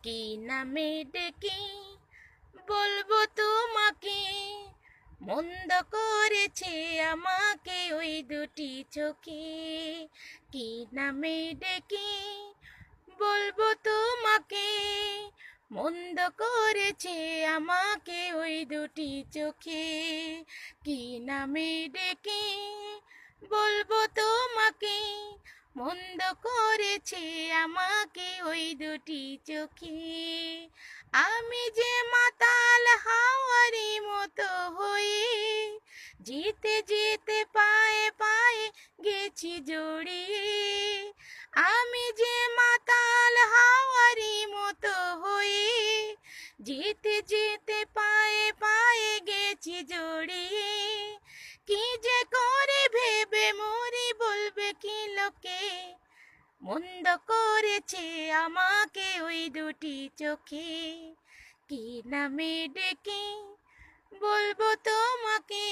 কি নামে ডেকে বলবো তোমাকে, মন্দ করেছে আমাকে ওই দুটি চোখে। কি নামে ডেকে বলবো তোমাকে, মন্দ করেছে আমাকে ওই দুটি চোখে। কি নামে ডেকে বলবো তোমাকে, মন্দ করেছে আমাকে ওই দুটি চোখে। আমি যে মাতাল হাওয়ারি মতো হয়ে, যেতে যেতে পায়ে পায়ে গেছি জড়িয়ে। আমি যে মাতাল হাওয়ারি মতো হয়ে, যেতে যেতে পায়ে পায়ে গেছি জড়িয়ে। কি যে করে ভেবে মরি বলবে কি লোকে, মন্দ করেছে আমাকে ওই দুটি চোখে। কি নামে ডেকে বলবো তোমাকে,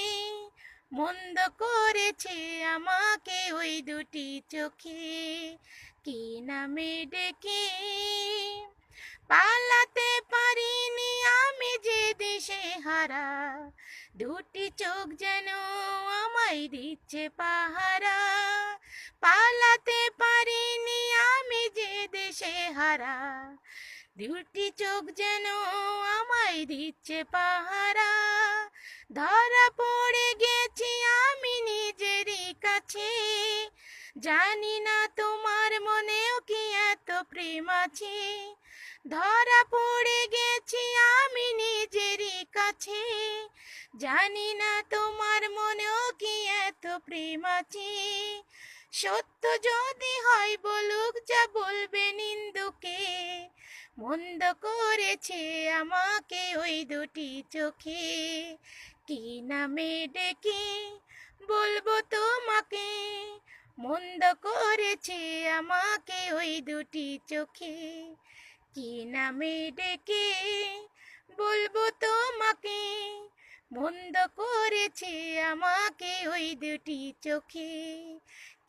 মন্দ করেছে আমাকে ওই দুটি চোখে। কি নামে ডেকে পালাতে পারিনি আমি যে দেশে হারা, দুটি চোখ যেন আমায় দিচ্ছে পাহারা। পালাতে পারিনি আমি যে দেশে হারা, দুটি চোখ যেন আমায় দিচ্ছে পাহারা। ধরা পড়ে গেছি আমি নিজেরই কাছে, জানি না তোমার মনেও কি এত প্রেম আছে। ধরা পড়ে গেছি আমি নিজেরই কাছে, জানি না তোমার মনেও কি এত প্রেম আছে। সত্য যদি হয় বলুক যা বলবে নিন্দুকে, মন্দ করেছে আমাকে ওই দুটি চোখে। কি নামে ডেকে বলবো তোমাকে, মন্দ করেছে আমাকে ওই দুটি চোখে। কি নামে ডেকে বলবো তোমাকে, মন্দ করেছে আমাকে ওই দুটি চোখে।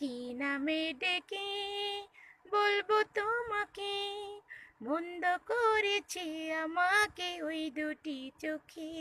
কি নামে ডেকে বলবো তোমাকে, মন্দ করেছে আমাকে ওই দুটি চোখে।